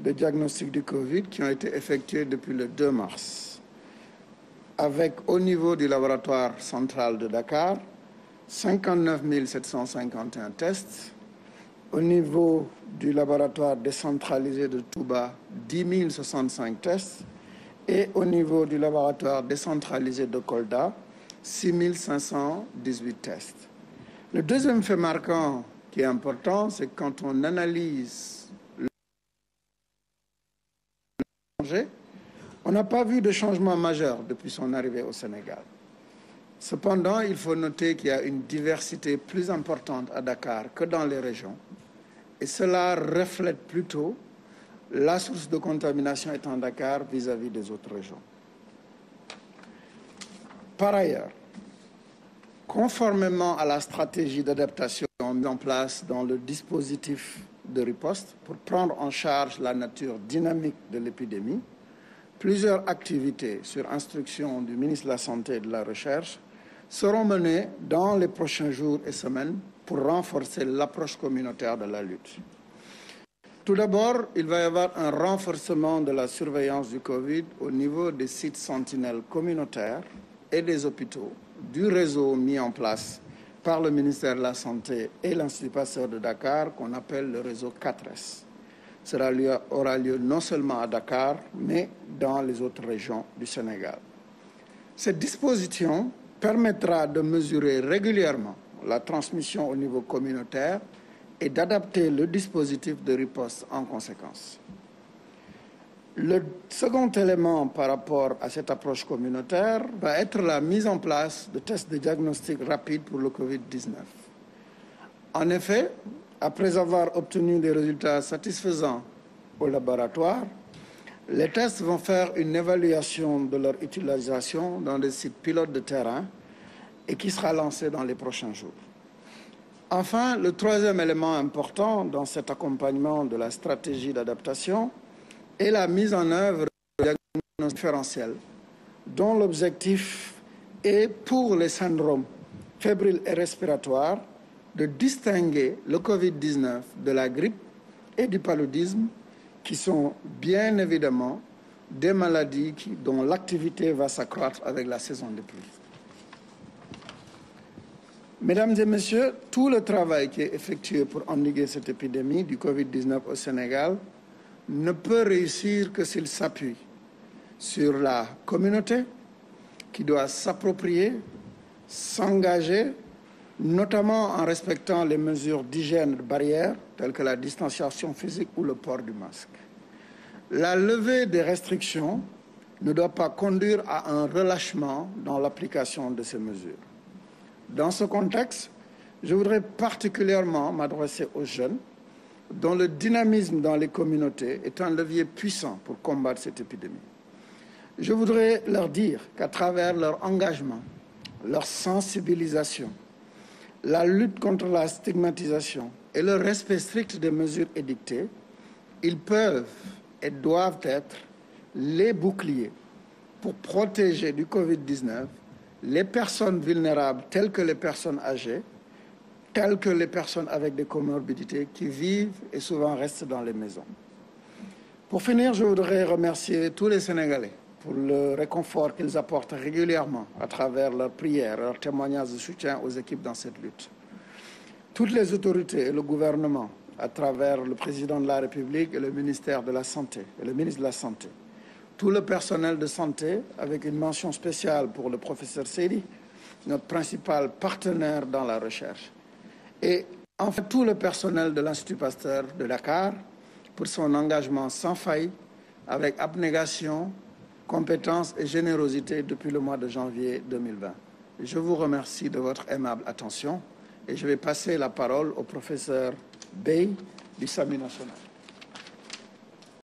de diagnostic du Covid qui ont été effectués depuis le 2 mars, avec au niveau du laboratoire central de Dakar, 59 751 tests, au niveau du laboratoire décentralisé de Touba, 10 065 tests, et au niveau du laboratoire décentralisé de Kolda, 6 518 tests. Le deuxième fait marquant qui est important, c'est quand on analyse le danger, on n'a pas vu de changement majeur depuis son arrivée au Sénégal. Cependant, il faut noter qu'il y a une diversité plus importante à Dakar que dans les régions. Et cela reflète plutôt la source de contamination étant Dakar vis-à-vis des autres régions. Par ailleurs, conformément à la stratégie d'adaptation mise en place dans le dispositif de riposte pour prendre en charge la nature dynamique de l'épidémie, plusieurs activités sur instruction du ministre de la Santé et de la Recherche seront menées dans les prochains jours et semaines pour renforcer l'approche communautaire de la lutte. Tout d'abord, il va y avoir un renforcement de la surveillance du Covid au niveau des sites sentinelles communautaires et des hôpitaux, du réseau mis en place par le ministère de la Santé et l'Institut Pasteur de Dakar, qu'on appelle le réseau 4S. Cela aura lieu non seulement à Dakar, mais dans les autres régions du Sénégal. Cette disposition permettra de mesurer régulièrement la transmission au niveau communautaire et d'adapter le dispositif de riposte en conséquence. Le second élément par rapport à cette approche communautaire va être la mise en place de tests de diagnostic rapide pour le Covid-19. En effet, après avoir obtenu des résultats satisfaisants au laboratoire, les tests vont faire une évaluation de leur utilisation dans des sites pilotes de terrain et qui sera lancé dans les prochains jours. Enfin, le troisième élément important dans cet accompagnement de la stratégie d'adaptation est la mise en œuvre de diagnostic différentiel, dont l'objectif est, pour les syndromes fébriles et respiratoires, de distinguer le Covid-19 de la grippe et du paludisme, qui sont bien évidemment des maladies dont l'activité va s'accroître avec la saison des pluies. Mesdames et messieurs, tout le travail qui est effectué pour endiguer cette épidémie du Covid-19 au Sénégal ne peut réussir que s'il s'appuie sur la communauté qui doit s'approprier, s'engager, notamment en respectant les mesures d'hygiène de barrière, telles que la distanciation physique ou le port du masque. La levée des restrictions ne doit pas conduire à un relâchement dans l'application de ces mesures. Dans ce contexte, je voudrais particulièrement m'adresser aux jeunes, dont le dynamisme dans les communautés est un levier puissant pour combattre cette épidémie. Je voudrais leur dire qu'à travers leur engagement, leur sensibilisation, la lutte contre la stigmatisation et le respect strict des mesures édictées, ils peuvent et doivent être les boucliers pour protéger du Covid-19 les personnes vulnérables telles que les personnes âgées, telles que les personnes avec des comorbidités qui vivent et souvent restent dans les maisons. Pour finir, je voudrais remercier tous les Sénégalais pour le réconfort qu'ils apportent régulièrement à travers leurs prières, leurs témoignages de soutien aux équipes dans cette lutte. Toutes les autorités et le gouvernement, à travers le président de la République et le ministère de la Santé et le ministre de la Santé, tout le personnel de santé, avec une mention spéciale pour le professeur Seydi, notre principal partenaire dans la recherche, et enfin tout le personnel de l'Institut Pasteur de Dakar pour son engagement sans faille, avec abnégation, compétence et générosité depuis le mois de janvier 2020. Je vous remercie de votre aimable attention et je vais passer la parole au professeur Bey du SAMU national.